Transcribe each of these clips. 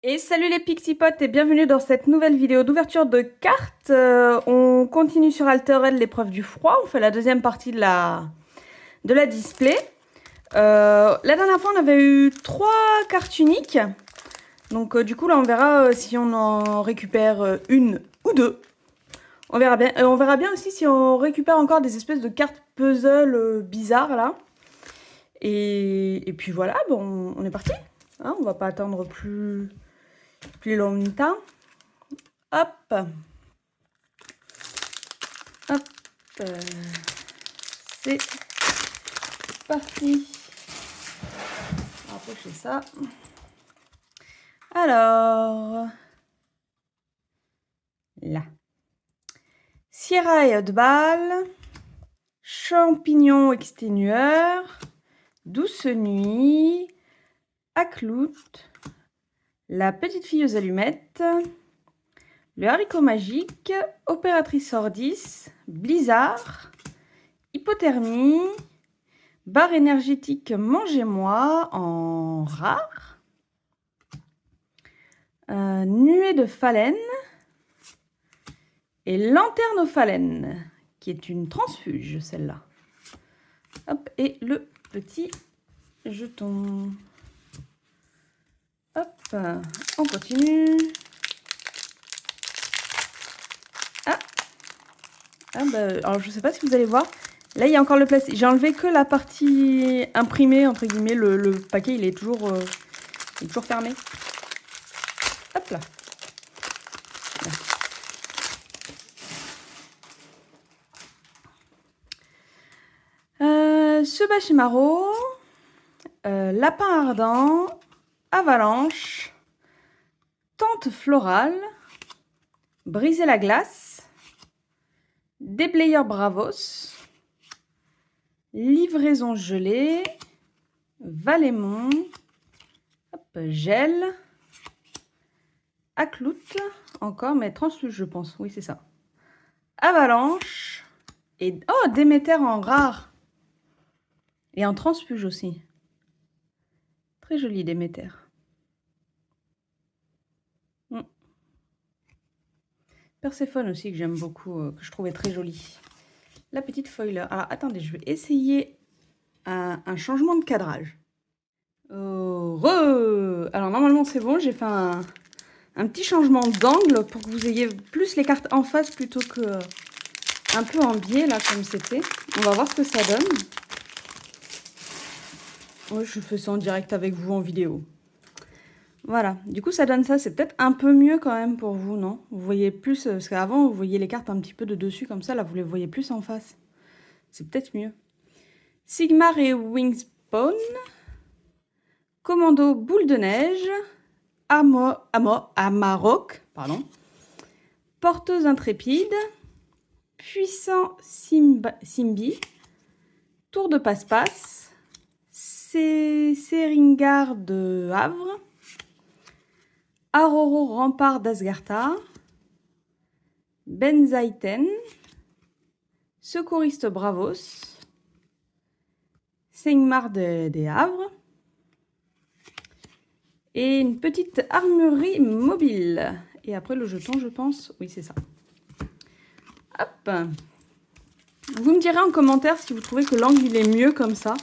Et salut les Pixipotes et bienvenue dans cette nouvelle vidéo d'ouverture de cartes. On continue sur Altered l'épreuve du froid. On fait la deuxième partie de la display. La dernière fois, on avait eu 3 cartes uniques. Donc du coup, là, on verra si on en récupère une ou deux. On verra bien. On verra bien aussi si on récupère encore des espèces de cartes puzzle bizarres, là. Et puis voilà, bon, on est parti. Hein, on va pas attendre plus longtemps. Hop. Hop, c'est parti. On va rapprocher ça. Alors, là. Sierra et Hotball, Champignon exténueur, Douce nuit, Aklout, La petite fille aux allumettes, Le haricot magique, Opératrice Ordis, Blizzard, Hypothermie, Barre énergétique Mangez-moi en rare, Nuée de Phalène et Lanterne aux Phalènes, qui est une transfuge, celle-là. Hop, et le petit jeton. Hop, on continue. Alors je sais pas si vous allez voir. Là, il y a encore le plastique. J'ai enlevé que la partie imprimée, entre guillemets. Le paquet, il est toujours fermé. Hop là. Subashimaro, Lapin ardent, Avalanche, Tente florale, Briser la glace, Déblayeur Bravos, Livraison gelée, Valémon, Gel, Aklout, encore, mais transfuge, je pense. Oui, c'est ça. Avalanche, et oh, Déméter en rare. Et en transfuge aussi. Très joli Déméter. Perséphone aussi, que j'aime beaucoup, que je trouvais très jolie. La petite foiler. Alors, attendez, je vais essayer un changement de cadrage. Alors, normalement, c'est bon. J'ai fait un petit changement d'angle pour que vous ayez plus les cartes en face plutôt que un peu en biais, là, comme c'était. On va voir ce que ça donne. Ouais, je fais ça en direct avec vous en vidéo. Voilà, du coup ça donne ça, c'est peut-être un peu mieux quand même pour vous, non? Vous voyez plus, parce qu'avant vous voyez les cartes un petit peu de dessus comme ça, là vous les voyez plus en face. C'est peut-être mieux. Sigmar et Wingspawn, Commando Boule de Neige, Amarok, pardon, Porteuse Intrépide, Puissant Simbi, Tour de Passe-Passe, Seringar de Havre, Aroro Rempart d'Asgartha, Benzaiten, Secouriste Bravos, Sengmar des Havres, et une petite armurerie mobile. Et après le jeton, je pense. Oui, c'est ça. Hop. Vous me direz en commentaire si vous trouvez que l'angle il est mieux comme ça.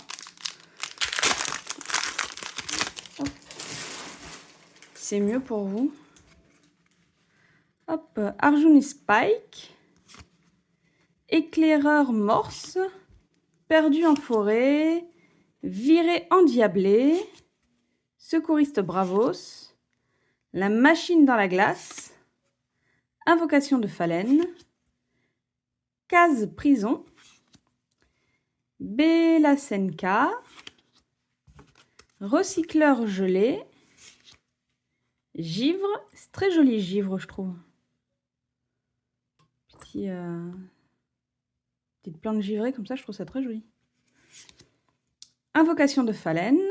C'est mieux pour vous. Hop. Arjuni Spike. Éclaireur Morse. Perdu en forêt. Viré endiablé. Secouriste Bravos. La machine dans la glace. Invocation de Phalène. Case prison. Belasenka. Recycleur gelé. Givre. C'est très joli givre, je trouve. Petite plante givrée comme ça, je trouve ça très joli. Invocation de Phalène.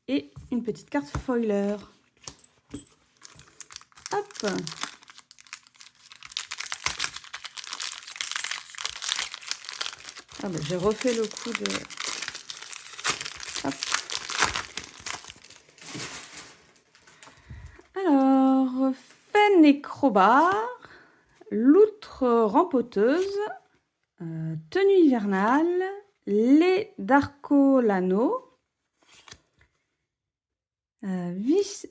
Et une petite carte foiler. Hop. Ah ben, j'ai refait le coup de... Hop. nécrobar, loutre rempoteuse, tenue hivernale, lait d'Arcolano,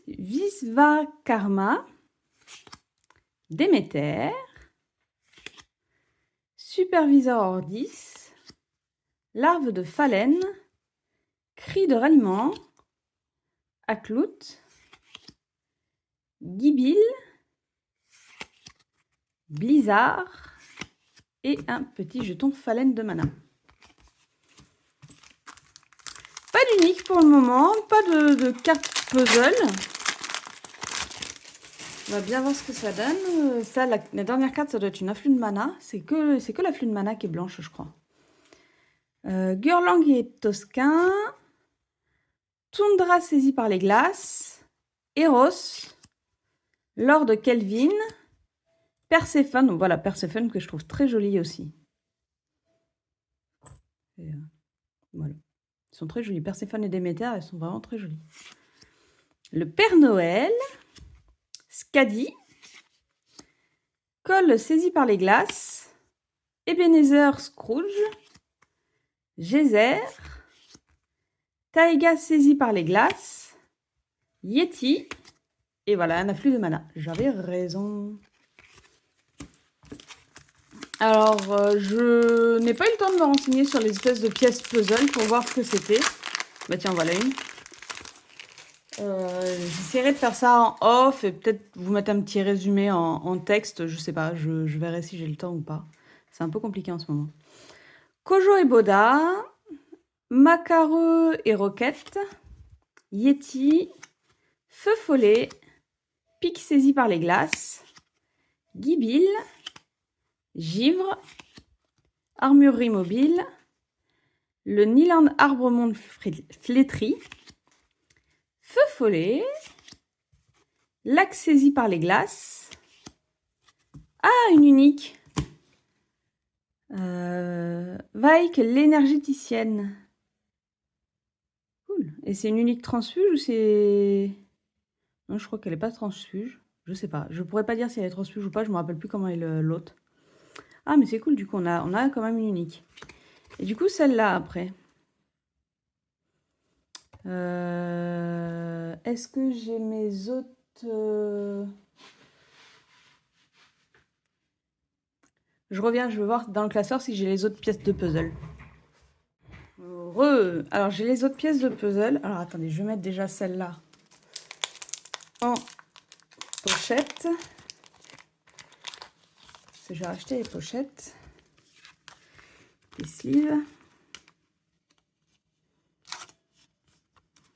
Visvakarma, Déméter, Superviseur Ordis, larve de phalène, cri de ralliement, Aklout, Gibil, Blizzard et un petit jeton phalène de mana. Pas d'unique pour le moment, pas de carte puzzle. On va bien voir ce que ça donne. Ça, la dernière carte, ça doit être une afflux de mana. C'est que l'afflux de mana qui est blanche, je crois. Gurlang et Tosquin. Toundra saisie par les glaces. Eros. Lord Kelvin. Perséphone. Donc voilà, Perséphone que je trouve très jolie aussi. Et, voilà. Ils sont très jolis. Perséphone et Déméter, elles sont vraiment très jolies. Le Père Noël. Skadi. Cole saisi par les glaces. Ebenezer Scrooge. Geyser. Taïga saisi par les glaces. Yeti. Et voilà, un afflux de mana. J'avais raison. Alors, je n'ai pas eu le temps de me renseigner sur les espèces de pièces puzzle pour voir ce que c'était. Bah tiens, voilà une. J'essaierai de faire ça en off et peut-être vous mettre un petit résumé en texte. Je sais pas, je verrai si j'ai le temps ou pas. C'est un peu compliqué en ce moment. Kojo et Boda. Macareux et Roquette. Yeti. Feu follet. Pique saisi par les glaces. Gibil. Givre. Armurerie mobile. Le Nyland Arbremonde flétri. Feu follet. Lac saisi par les glaces. Ah, une unique. Vaik l'énergéticienne. Cool. Et c'est une unique transfuge ou c'est... Non, je crois qu'elle n'est pas transfuge. Je sais pas. Je pourrais pas dire si elle est transfuge ou pas. Je me rappelle plus comment est l'autre. Ah, mais c'est cool. Du coup, on a quand même une unique. Et du coup, celle-là, après. Est-ce que j'ai mes autres... Je reviens, je vais voir dans le classeur si j'ai les autres pièces de puzzle. Alors, j'ai les autres pièces de puzzle. Alors, attendez, je vais mettre déjà celle-là en pochette. Parce que j'ai racheté les pochettes. Les sleeves.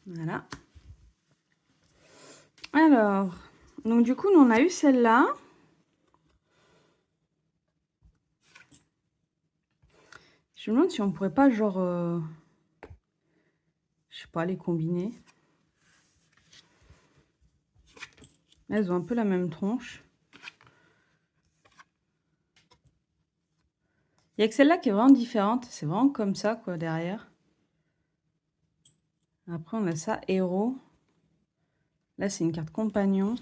Voilà. Alors, donc du coup, nous, on a eu celle-là. Je me demande si on pourrait pas, genre... je sais pas, les combiner. Elles ont un peu la même tronche. Il n'y a que celle-là qui est vraiment différente. C'est vraiment comme ça, quoi, derrière. Après, on a ça, héros. Là, c'est une carte compagnon.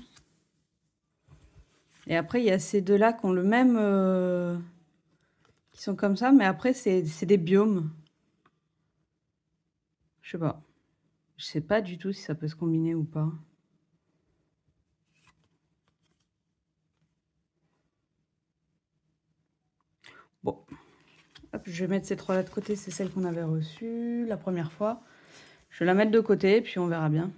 Et après, il y a ces deux-là qui ont le même... qui sont comme ça, mais après, c'est des biomes. Je sais pas. Je sais pas du tout si ça peut se combiner ou pas. Bon. Hop, je vais mettre ces trois-là de côté. C'est celle qu'on avait reçue la première fois. Je vais la mettre de côté, puis on verra bien.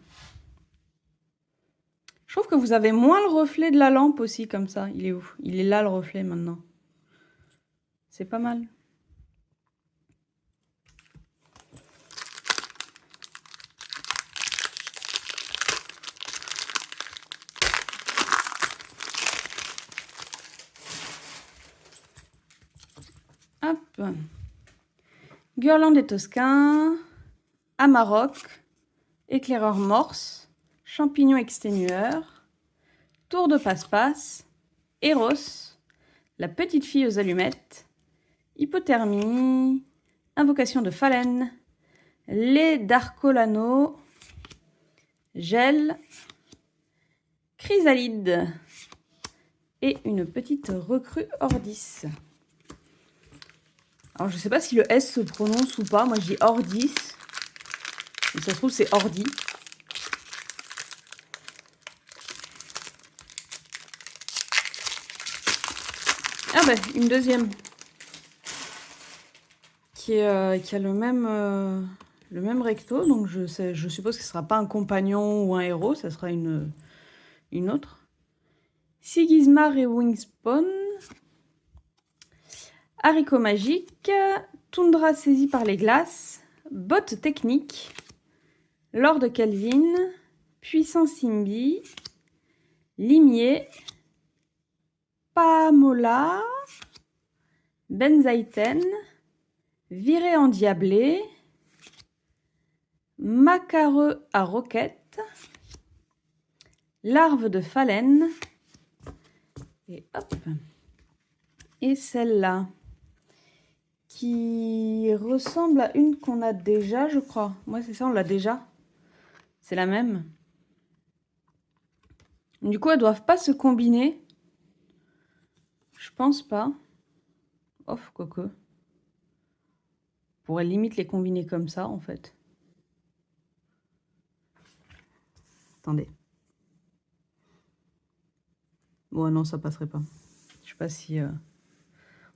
Je trouve que vous avez moins le reflet de la lampe aussi, comme ça. Il est où? Il est là, le reflet, maintenant. C'est pas mal. Hop. Guirlande des Toscans. Amarok. Éclaireur morse. Champignon exténueur. Tour de passe-passe. Eros. La petite fille aux allumettes. Hypothermie. Invocation de phalène. Lait d'Arcolano. Gel. Chrysalide. Et une petite recrue Ordis. Alors, je sais pas si le S se prononce ou pas. Moi, je dis Ordis. Mais ça se trouve, c'est Ordi. Ah ben, une deuxième. Qui a le même recto. Donc, je suppose que ce ne sera pas un compagnon ou un héros. Ça sera une autre. Sigismar et Wingspawn. Haricot magique. Toundra saisie par les glaces. Botte technique. Lord Kelvin. Puissant Simbi. Limier. Pamola. Benzaiten. Viré endiablé. Macareux à roquette. Larve de phalène. Et hop. Et celle-là, qui ressemble à une qu'on a déjà, je crois. Moi, c'est ça, on l'a déjà. C'est la même. Du coup, elles doivent pas se combiner. Je pense pas. Off, quoique. On pourrait limite les combiner comme ça, en fait. Attendez. Bon, non, ça passerait pas. Je sais pas si...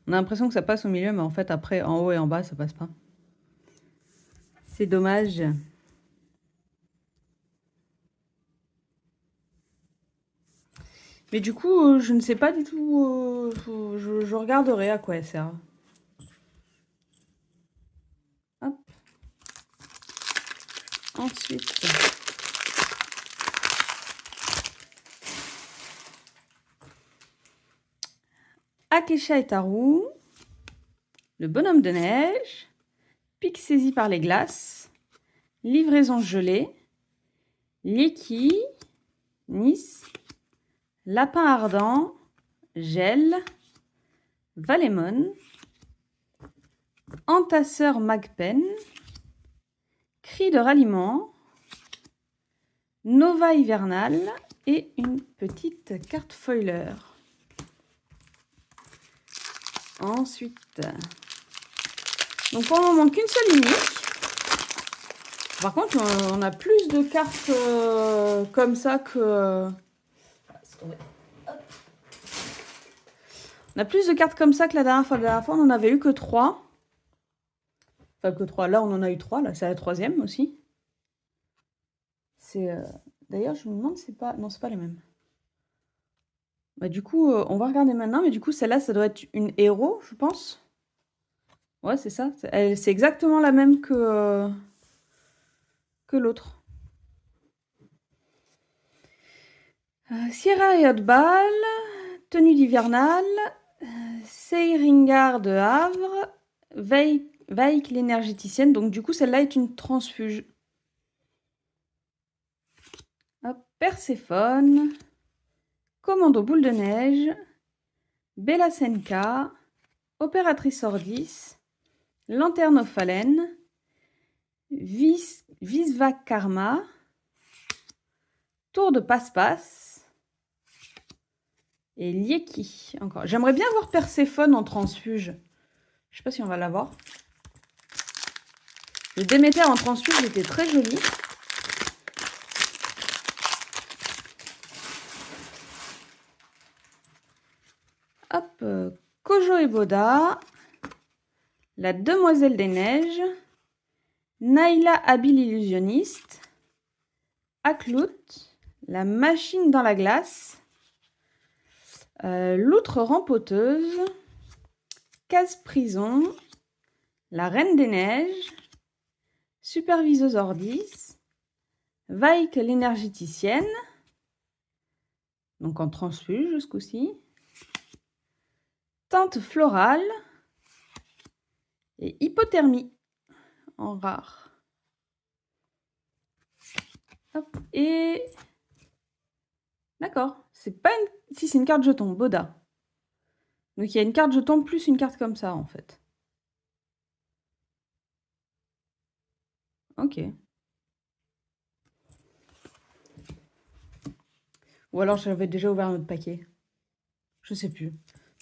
On a l'impression que ça passe au milieu, mais en fait, après, en haut et en bas, ça passe pas. C'est dommage. Mais du coup, je ne sais pas du tout... je regarderai à quoi elle sert. Hop. Ensuite... Akesha et Taru, le bonhomme de neige, pique saisi par les glaces, livraison gelée, Lieki, Nice, lapin ardent, gel, Valemon, entasseur Magpen, cri de ralliement, Nova hivernale et une petite carte foiler. Ensuite, donc pour le moment qu'une seule unique. Par contre, on a plus de cartes comme ça que... On a plus de cartes comme ça que la dernière fois. La dernière fois, on en avait eu que 3. Enfin, que 3. Là, on en a eu 3. Là, c'est la troisième aussi. C'est... D'ailleurs, je me demande si c'est pas... Non, c'est pas les mêmes. Bah, du coup, on va regarder maintenant. Mais du coup, celle-là, ça doit être une héros, je pense. Ouais, c'est ça. C'est exactement la même que l'autre. Sierra et Hotball, tenue d'hivernale, Seiringar de Havre, Veik l'énergéticienne. Donc du coup, celle-là est une transfuge. Hop, Perséphone, Commando boule de neige, Bellasenka, Opératrice Ordis, Lanterne Phalène, Visva Karma, Tour de passe-passe et Lieki. Encore. J'aimerais bien voir Perséphone en transfuge. Je sais pas si on va l'avoir. Le Déméter en transfuge était très joli. Hop, Kojo et Boda, la Demoiselle des Neiges, Naïla habile illusionniste, Aklout, la Machine dans la glace, L'Outre rempoteuse, Casse-prison, la Reine des Neiges, Superviseuse Ordis, Vaik l'énergéticienne, donc en transfuge ce coup-ci, Tante florale et Hypothermie en rare. Hop, et... D'accord, c'est pas une... Si, c'est une carte jeton, Boda. Donc il y a une carte jeton plus une carte comme ça en fait. Ok. Ou alors j'avais déjà ouvert un autre paquet. Je sais plus.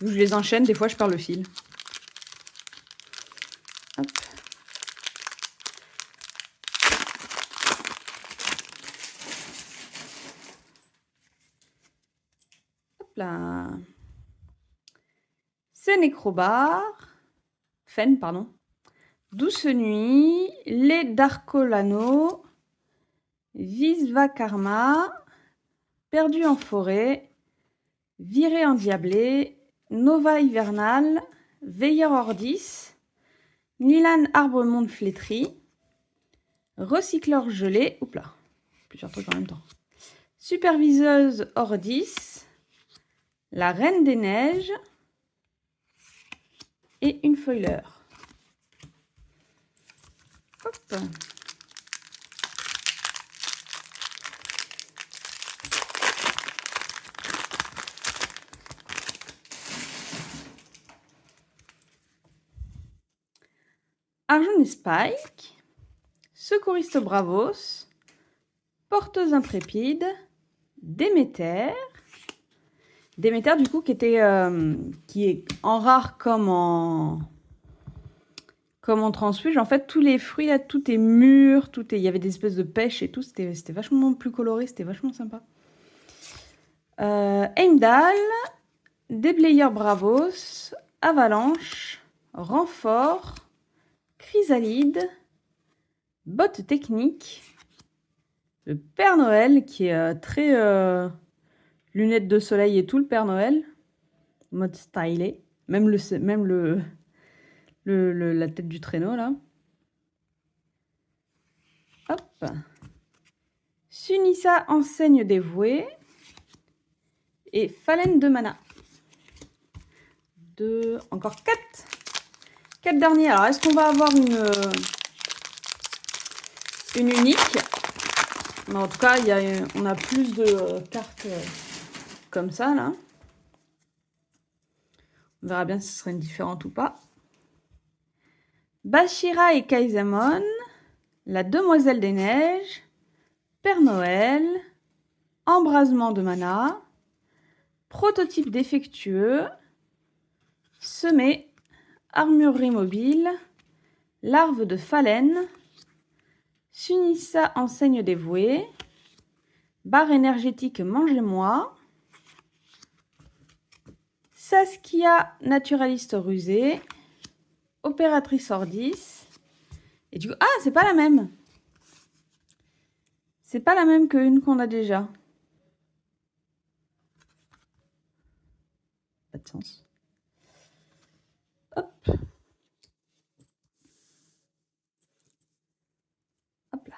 Je les enchaîne, des fois je perds le fil. Hop. Hop là. Sénécrobar. Fen, pardon. Douce Nuit. Les Darkolano. Visvakarma. Perdu en forêt. Viré endiablé. Nova hivernale. Veilleur Ordis. Nilan Arbre-Monde flétri. Recycleur gelé. Oups là. Plusieurs trucs en même temps. Superviseuse Ordis. La Reine des Neiges. Et une foiler. Hop. Arjun et Spike. Secouriste Bravos. Porteuse intrépide. Déméter. Déméter, du coup, qui est en rare comme en transfuge. En fait, tous les fruits, là, tout est mûr. Il y avait des espèces de pêche et tout. C'était vachement plus coloré. C'était vachement sympa. Heimdall. Déblayeur Bravos. Avalanche. Renfort. Chrysalide. Botte technique. Le Père Noël, qui est très lunettes de soleil et tout, le Père Noël. Mode stylé. Même la tête du traîneau, là. Hop. Sunissa, enseigne dévouée. Et Phalène de mana. Encore 4. 4 derniers. Alors, est-ce qu'on va avoir une unique? Mais en tout cas, on a plus de cartes comme ça, là. On verra bien si ce sera une différente ou pas. Bashira et Kaisamon. La Demoiselle des Neiges. Père Noël. Embrasement de mana. Prototype défectueux. Semé. Armurerie mobile. Larve de Phalène. Sunissa, enseigne dévouée. Barre énergétique, mangez-moi. Saskia, naturaliste rusée. Opératrice Ordis. Et du coup, ah, c'est pas la même. C'est pas la même qu'une qu'on a déjà. Pas de sens. Hop. Hop là.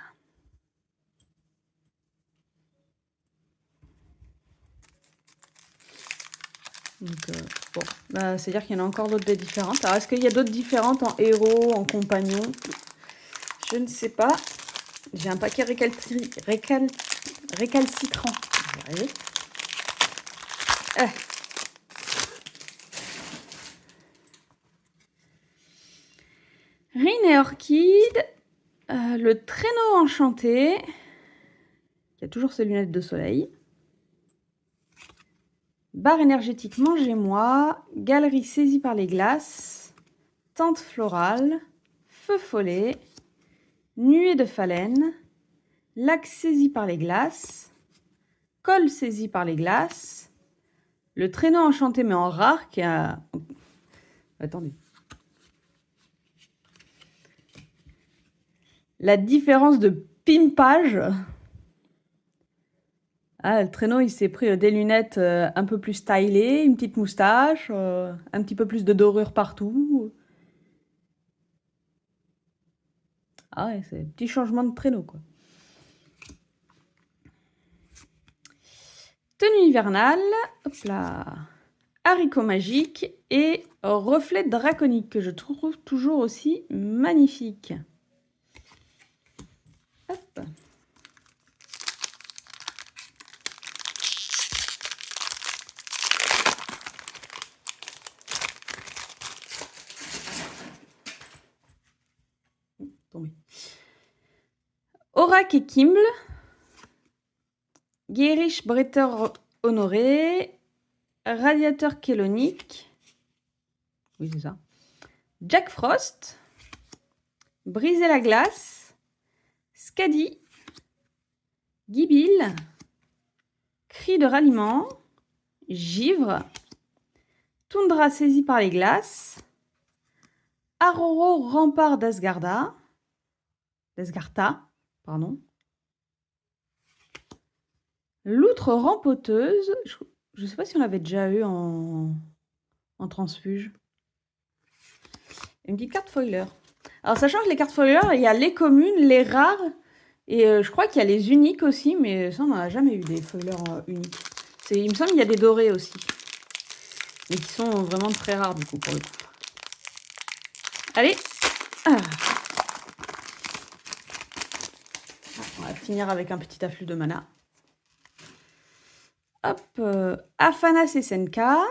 Donc, bon, bah, c'est-à-dire qu'il y en a encore d'autres des différentes. Alors, est-ce qu'il y a d'autres différentes en héros, en compagnon? Je ne sais pas. J'ai un paquet récalcitrant. Rine et Orchide. Le traîneau enchanté. Il y a toujours ses lunettes de soleil. Barre énergétique, mangez-moi. Galerie saisie par les glaces. Tente florale. Feu follet. Nuée de Phalène. Lac saisi par les glaces. Col saisi par les glaces. Le traîneau enchanté mais en rare qui a... Attendez. La différence de pimpage. Ah, le traîneau, il s'est pris des lunettes un peu plus stylées, une petite moustache, un petit peu plus de dorure partout. Ah ouais, c'est un petit changement de traîneau, quoi. Tenue hivernale, hop là. Haricot magique et reflet draconique que je trouve toujours aussi magnifique. Hop. Tombé. Aurak et Kimble. Guérich Bretter honoré. Radiateur Kélonique. Oui, c'est ça. Jack Frost. Briser la glace. Skadi. Gibil. Cri de ralliement. Givre. Toundra saisie par les glaces. Aroro rempart d'Asgarda. D'Asgartha, pardon. Loutre rempoteuse. Je ne sais pas si on l'avait déjà eu en transfuge. Une petite carte foiler. Alors, sachant que les cartes foiler, il y a les communes, les rares, et je crois qu'il y a les uniques aussi, mais ça, on n'en a jamais eu des foilers uniques. Il me semble qu'il y a des dorés aussi. Mais qui sont vraiment très rares, du coup, pour le coup. Allez. On va finir avec un petit afflux de mana. Hop. Afanas Essenka.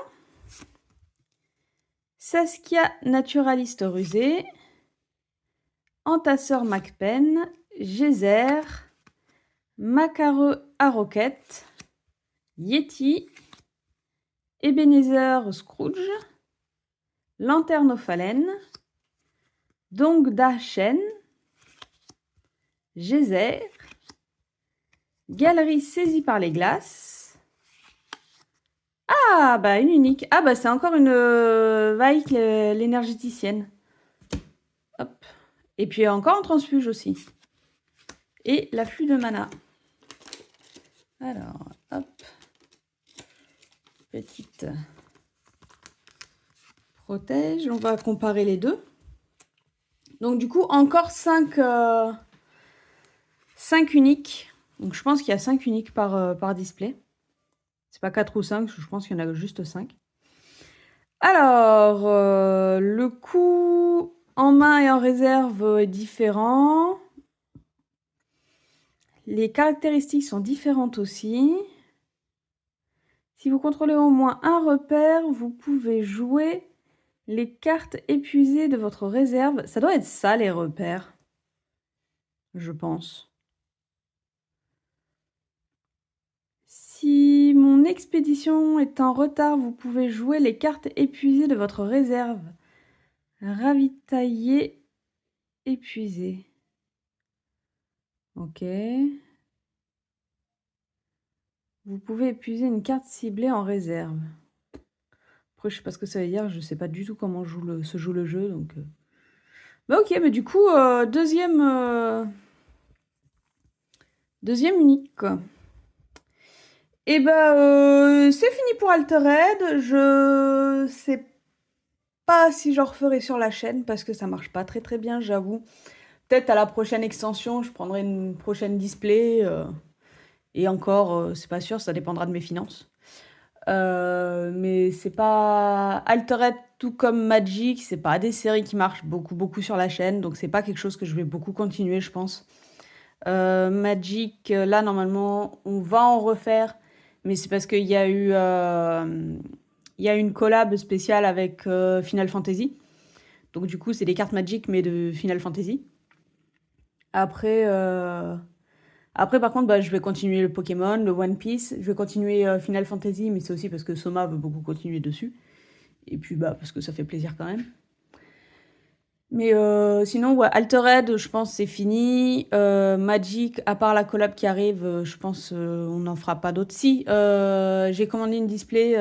Saskia, naturaliste rusée. Entasseur Macpen. Geyser. Macare à roquette. Yeti. Ebenezer Scrooge. Lanterne aux phalènes. Dongda Shen. Geyser. Galerie saisie par les glaces. Ah, bah une unique. Ah, bah c'est encore une Vaik, l'énergéticienne. Hop. Et puis encore un transfuge aussi. Et l'afflux de mana. Alors, hop. Petite protège. On va comparer les deux. Donc du coup, encore 5 uniques. Donc je pense qu'il y a 5 uniques par display. C'est pas 4 ou 5, je pense qu'il y en a juste 5. Alors, le coût en main et en réserve est différent. Les caractéristiques sont différentes aussi. Si vous contrôlez au moins un repère, vous pouvez jouer les cartes épuisées de votre réserve. Ça doit être ça, les repères. Je pense. Si mon expédition est en retard, vous pouvez jouer les cartes épuisées de votre réserve. Ravitailler, épuisé. Ok. Vous pouvez épuiser une carte ciblée en réserve. Après, je sais pas ce que ça veut dire. Je sais pas du tout comment se joue le jeu. Donc, bah ok, mais du coup, deuxième unique, quoi. Et bah, c'est fini pour Altered. Je sais pas si j'en referai sur la chaîne parce que ça marche pas très très bien, j'avoue. Peut-être à la prochaine extension, je prendrai une prochaine display. Et encore, c'est pas sûr, ça dépendra de mes finances. Mais c'est pas Altered, tout comme Magic, c'est pas des séries qui marchent beaucoup sur la chaîne, donc c'est pas quelque chose que je vais beaucoup continuer, je pense. Magic, là normalement, on va en refaire, mais c'est parce qu'il y a eu une collab spéciale avec Final Fantasy. Donc du coup, c'est des cartes Magic, mais de Final Fantasy. Après, par contre, bah, je vais continuer le Pokémon, le One Piece. Je vais continuer Final Fantasy, mais c'est aussi parce que Soma veut beaucoup continuer dessus. Et puis, bah, parce que ça fait plaisir quand même. Mais sinon, ouais, Altered, je pense c'est fini. Magic, à part la collab qui arrive, je pense on n'en fera pas d'autres. Si, j'ai commandé une display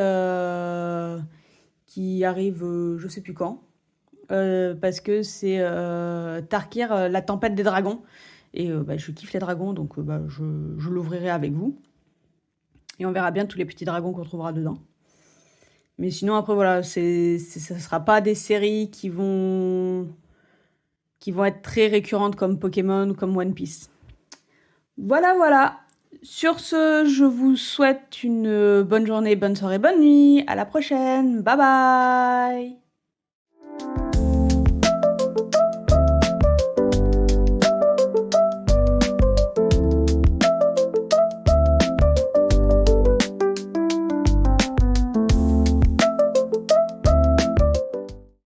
qui arrive je sais plus quand. Parce que c'est Tarkir, la tempête des dragons. Et bah, je kiffe les dragons, donc bah, je l'ouvrirai avec vous. Et on verra bien tous les petits dragons qu'on trouvera dedans. Mais sinon, après, voilà, ça ne sera pas des séries qui vont être très récurrentes comme Pokémon ou comme One Piece. Voilà. Sur ce, je vous souhaite une bonne journée, bonne soirée, bonne nuit. À la prochaine. Bye bye.